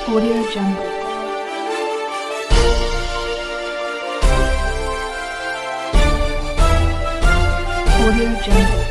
Audio Jungle. Audio Jungle.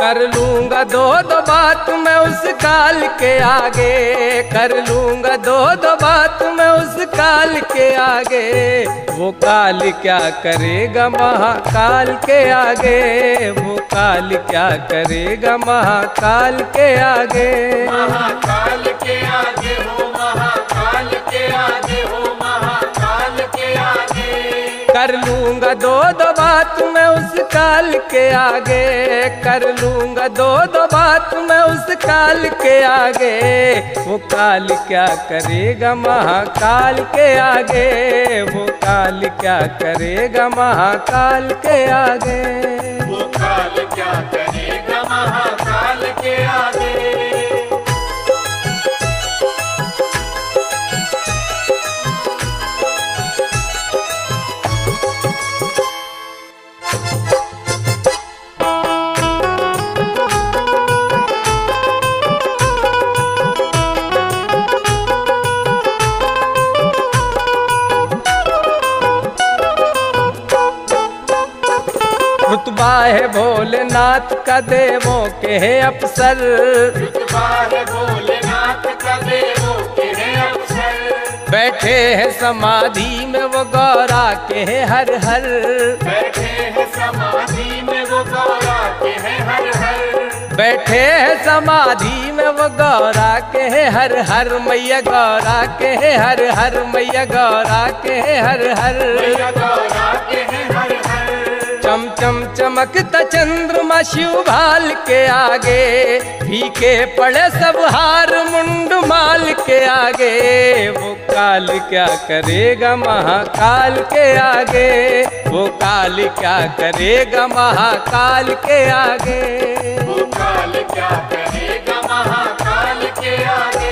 कर लूंगा दो बात मैं उस काल के आगे, कर लूंगा दो बात मैं उस काल के आगे। वो काल क्या करेगा महाकाल के आगे, वो काल क्या करेगा महाकाल के आगे। महाकाल के आगे हो, महाकाल के आगे हो, महाकाल के आगे। कर लूंगा दो बात मैं उस काल के आगे, कर लूंगा दो बात मैं उस काल के आगे। वो काल क्या करेगा महाकाल के आगे, वो काल क्या करेगा महाकाल के आगे। वो काल क्या करेगा महाकाल के आगे। रुतबा है भोलेनाथ का देवों के है अफसर, रुतबा है भोलेनाथ का देवों के है अफसर। बैठे हैं समाधि में वो गौरा के है हर हर, बैठे हैं समाधि में वो गौरा के है हर हर। बैठे हैं समाधि में वो गौरा के है हर हर। मैया गौरा के है हर हर, मैया गौरा के है हर हर। मैया गौरा के है हर हर। चम चम चमकता चंद्रमा शिव भाल के आगे, फीके पड़े सब हार मुंड माल के आगे। वो काल क्या करेगा महाकाल के आगे, वो काल क्या करेगा महाकाल के आगे। वो काल क्या करेगा महाकाल के आगे।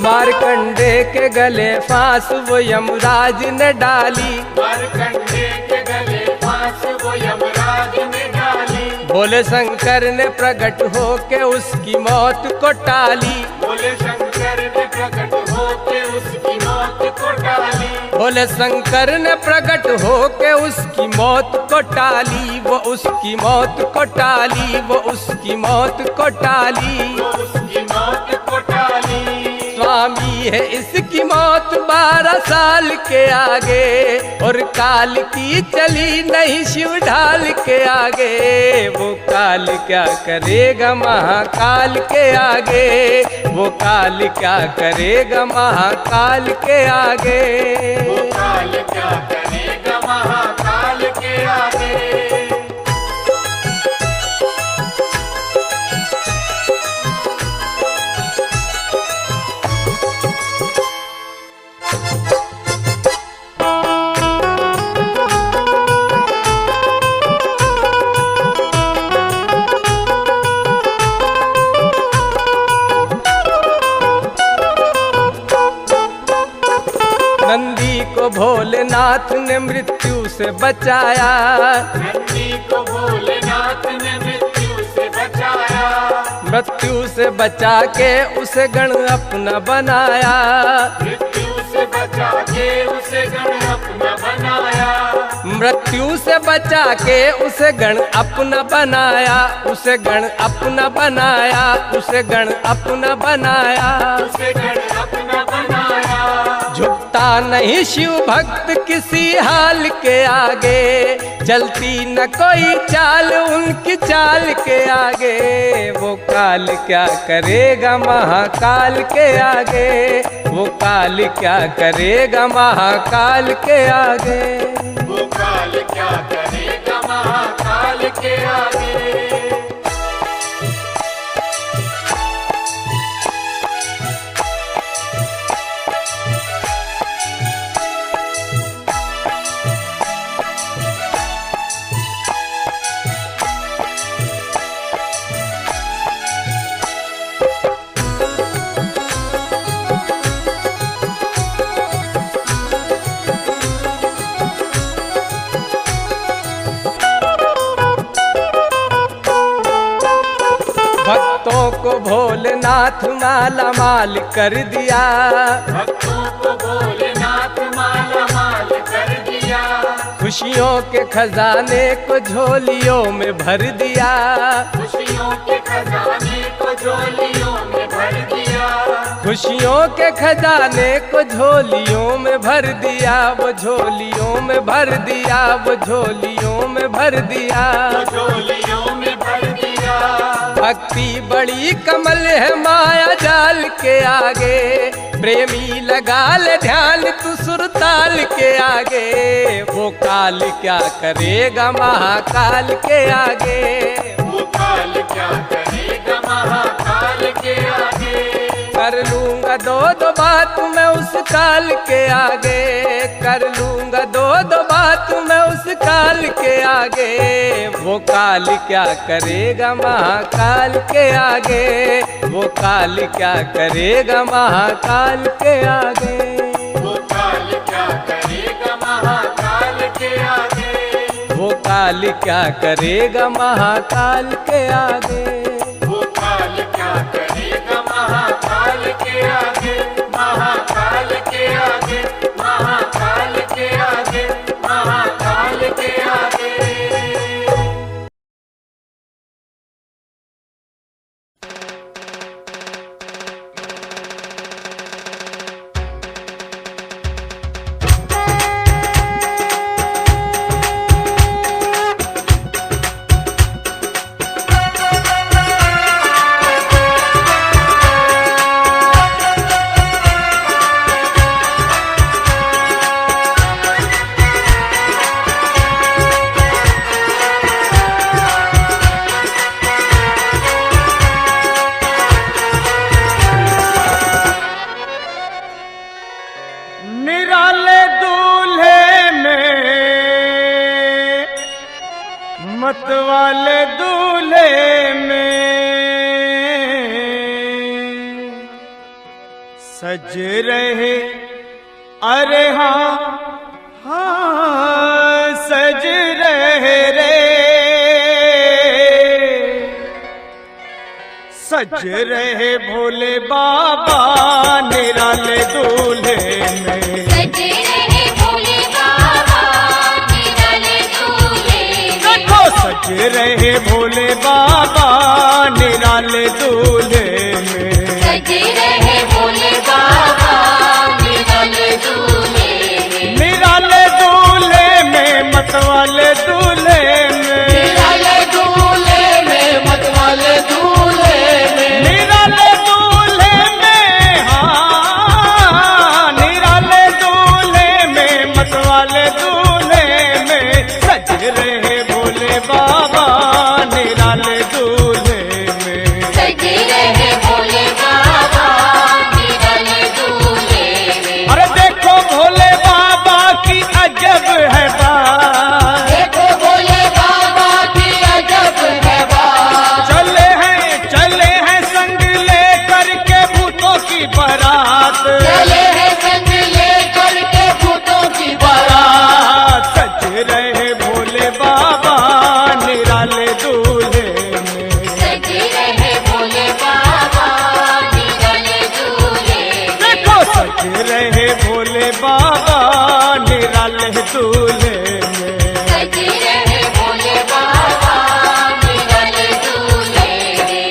मारकंडे के गले फांस वो यमराज ने डाली, मारकंडे के गले फांस वो यमराज ने डाली। भोले शंकर ने प्रकट हो के उसकी मौत को टाली, भोले शंकर ने प्रकट हो के उसकी मौत को टाली। भोले शंकर ने प्रकट हो के उसकी मौत को टाली, वो उसकी मौत को टाली, वो उसकी मौत को टाली। वो उसकी मौत को टाली। स्वामी है इसकी मौत 12 साल के आगे, और काल की चली नहीं शिव ढाल के आगे। वो काल क्या करेगा महाकाल के आगे, वो काल क्या करेगा महाकाल के आगे। वो काल क्या करेगा महाकाल के आगे। नंदी को भोलेनाथ ने मृत्यु से बचाया, नंदी को भोलेनाथ ने मृत्यु से बचाया। मृत्यु से बचा के उसे गण अपना बनाया, मृत्यु से बचा के उसे गण अपना बनाया। मृत्यु से बचा के उसे गण अपना बनाया, उसे गण अपना बनाया, उसे गण अपना बनाया। उसे गण अपना बनाया। झुकता झुकता नहीं शिव भक्त किसी हाल के आगे, चलती न कोई चाल उनकी चाल के आगे। वो काल क्या करेगा महाकाल के आगे, वो काल क्या करेगा महाकाल के आगे। वो काल क्या करेगा महाकाल के आगे। भक्तों को भोलेनाथ माला माल कर दिया, भक्तों को भोलेनाथ माला माल कर दिया। खुशियों के खजाने को झोलियों में भर दिया, खुशियों के खजाने को झोलियों में भर दिया। खुशियों के खजाने को झोलियों में भर दिया, वो झोलियों में भर दिया, वो झोलियों में भर दिया। झोलियों में भर दिया। भक्ति बड़ी कमल है माया जाल के आगे, प्रेमी लगा ले ध्यान तू सुरताल के आगे। वो काल क्या करेगा महाकाल के आगे, वो काल क्या करेगा महाकाल के आगे। कर लूंगा दो दो बात मैं उस काल के आगे, कर लूंगा दो दो बात मैं उस काल के आगे। वो काल क्या करेगा महाकाल के आगे, वो काल क्या करेगा महाकाल के आगे। वो काल क्या करेगा महाकाल के आगे। वो काल क्या करेगा महाकाल के आगे। वो काल क्या करेगा महाकाल के आगे। महाकाल के आगे। महाकाल के आगे। महाकाल के आगे। निराले दूल्हे में मतवाले दूल्हे में सज रहे, अरे हाँ हाँ सज रहे रे, सज रहे भोले बाबा निराले दूल्हे में। सजे रहे भोले बाबा निराले दूल्हे में। देखो सज रहे भोले बाबा निराले दूल्हे में। सजे रहे भोले बाबा निराले दूल्हे में। निराले दूल्हे में मतवाले दूल्हे में। निराले दूल्हे में मतवाले दूल्हे में। निराले दूल्हे में, हाँ निराले दूल्हे में मतवाले दूल्हे में सज रहे भोले बाबा निराले दूल्हे में। सजे रहे भोले बाबा निराले दूल्हे में। अरे देखो भोले बाबा की अजब है बात, देखो भोले बाबा की अजब है बात। चले हैं संग लेकर के भूतों की बारात। चले हैं संग लेकर के भूतों की बारात। सज रहे भोले बाबा निराले दूल्हे में। सजे रहे भोले बाबा निराले दूल्हे में। देखो सज रहे भोले बाबा निराले दूल्हे में। सजे रहे भोले बाबा निराले दूल्हे में।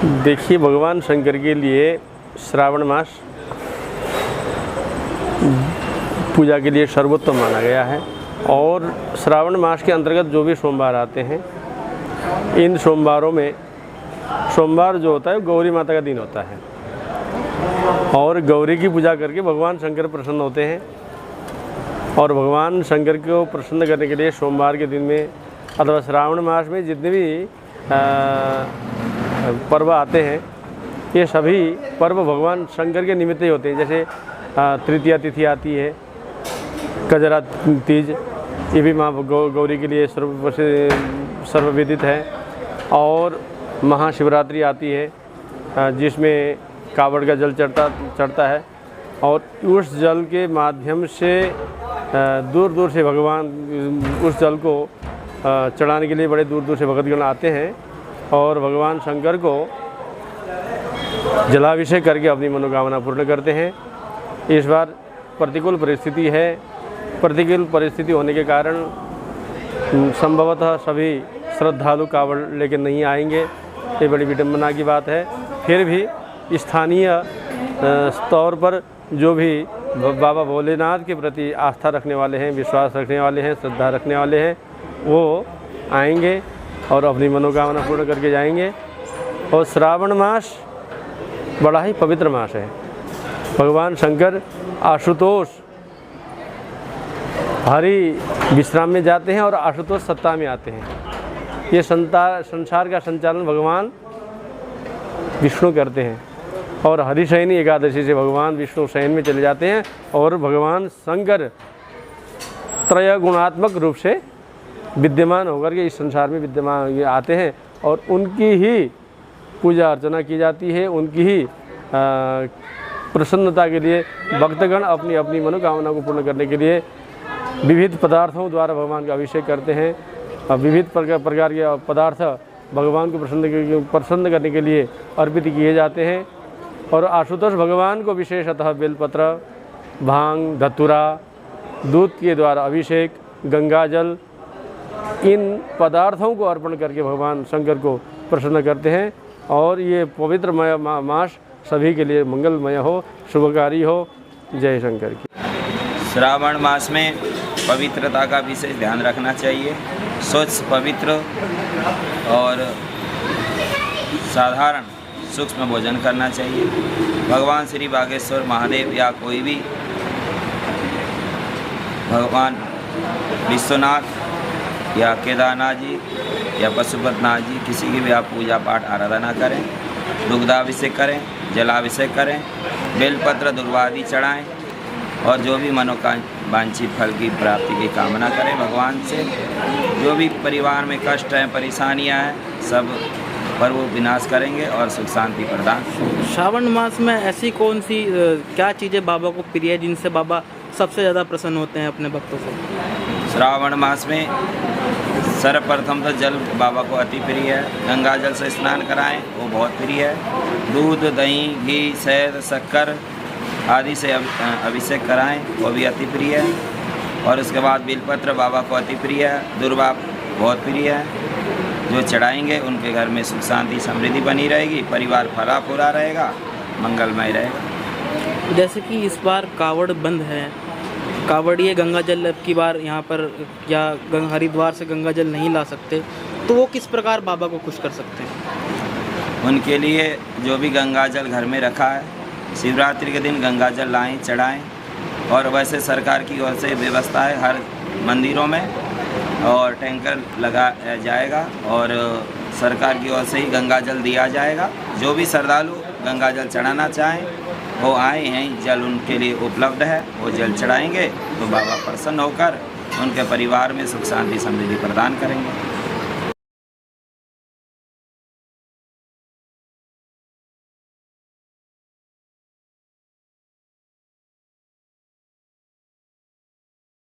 देखिए, भगवान शंकर के लिए श्रावण मास पूजा के लिए सर्वोत्तम माना गया है। और श्रावण मास के अंतर्गत जो भी सोमवार आते हैं, इन सोमवारों में सोमवार जो होता है गौरी माता का दिन होता है और गौरी की पूजा करके भगवान शंकर प्रसन्न होते हैं। और भगवान शंकर को प्रसन्न करने के लिए सोमवार के दिन में अथवा श्रावण मास में जितने भी पर्व आते हैं, ये सभी पर्व भगवान शंकर के निमित्त ही होते हैं। जैसे तृतीया तिथि आती है, कजरा तीज, ये भी माँ गौरी के लिए सर्वविदित है। और महाशिवरात्रि आती है, जिसमें कावड़ का जल चढ़ता है और उस जल के माध्यम से दूर दूर से भगवान उस जल को चढ़ाने के लिए बड़े दूर दूर से भक्तगण आते हैं और भगवान शंकर को जलाभिषेक करके अपनी मनोकामना पूर्ण करते हैं। इस बार प्रतिकूल परिस्थिति है, प्रतिकूल परिस्थिति होने के कारण संभवतः सभी श्रद्धालु कावड़ लेकर नहीं आएंगे, ये बड़ी विडंबना की बात है। फिर भी स्थानीय तौर पर जो भी बाबा भोलेनाथ के प्रति आस्था रखने वाले हैं, विश्वास रखने वाले हैं, श्रद्धा रखने वाले हैं, वो आएंगे और अपनी मनोकामना पूर्ण करके जाएंगे। और श्रावण मास बड़ा ही पवित्र मास है। भगवान शंकर आशुतोष हरि विश्राम में जाते हैं और आशुतोष सत्ता में आते हैं। ये संसार का संचालन भगवान विष्णु करते हैं और हरिशयनी एकादशी से भगवान विष्णु शयन में चले जाते हैं और भगवान शंकर त्रय गुणात्मक रूप से विद्यमान होकर के इस संसार में विद्यमान आते हैं और उनकी ही पूजा अर्चना की जाती है। उनकी ही प्रसन्नता के लिए भक्तगण अपनी अपनी मनोकामना को पूर्ण करने के लिए विविध पदार्थों द्वारा भगवान का अभिषेक करते हैं। विविध प्रकार के पदार्थ भगवान को प्रसन्न करने के लिए अर्पित किए जाते हैं। और आशुतोष भगवान को विशेषतः बेलपत्र, भांग, धतूरा, दूध के द्वारा अभिषेक, गंगाजल, इन पदार्थों को अर्पण करके भगवान शंकर को प्रसन्न करते हैं। और ये पवित्र मास सभी के लिए मंगलमय हो, शुभकारी हो। जय शंकर की। श्रावण मास में पवित्रता का विशेष ध्यान रखना चाहिए। स्वच्छ, पवित्र और साधारण सूक्ष्म भोजन करना चाहिए। भगवान श्री बागेश्वर महादेव या कोई भी भगवान विश्वनाथ या केदारनाथ जी या पशुपतिनाथ जी, किसी की भी आप पूजा पाठ आराधना करें, दुग्धाभिषेक करें, जलाभिषेक करें, बेलपत्र दुर्वादि चढ़ाएं और जो भी वांछित फल की प्राप्ति की कामना करें भगवान से। जो भी परिवार में कष्ट हैं, परेशानियां हैं, सब पर वो विनाश करेंगे और सुख शांति प्रदान। श्रावण मास में ऐसी कौन सी क्या चीज़ें बाबा को प्रिय है जिनसे बाबा सबसे ज़्यादा प्रसन्न होते हैं अपने भक्तों से? श्रावण मास में सर्वप्रथम तो जल बाबा को अति प्रिय है। गंगा जल से स्नान कराएं, वो बहुत प्रिय है। दूध, दही, घी, शहद, शक्कर आदि से अभिषेक कराएं, वो भी अति प्रिय है। और उसके बाद बेलपत्र बाबा को अति प्रिय है। दुर्वा बहुत प्रिय है। जो चढ़ाएंगे उनके घर में सुख शांति समृद्धि बनी रहेगी, परिवार फला फूला रहेगा, मंगलमय रहेगा। जैसे कि इस बार कावड़ बंद है, कावड़िए गंगा जल अब की बार यहाँ पर या हरिद्वार से गंगा जल नहीं ला सकते, तो वो किस प्रकार बाबा को खुश कर सकते हैं? उनके लिए जो भी गंगा जल घर में रखा है, शिवरात्रि के दिन गंगा जल लाएँ, चढ़ाएँ। और वैसे सरकार की ओर से व्यवस्था है हर मंदिरों में और टैंकर लगा जाएगा और सरकार की ओर से ही गंगा जल दिया जाएगा। जो भी श्रद्धालु गंगा जल चढ़ाना चाहें वो आए हैं, जल उनके लिए उपलब्ध है, वो जल चढ़ाएंगे तो बाबा प्रसन्न होकर उनके परिवार में सुख शांति समृद्धि प्रदान करेंगे।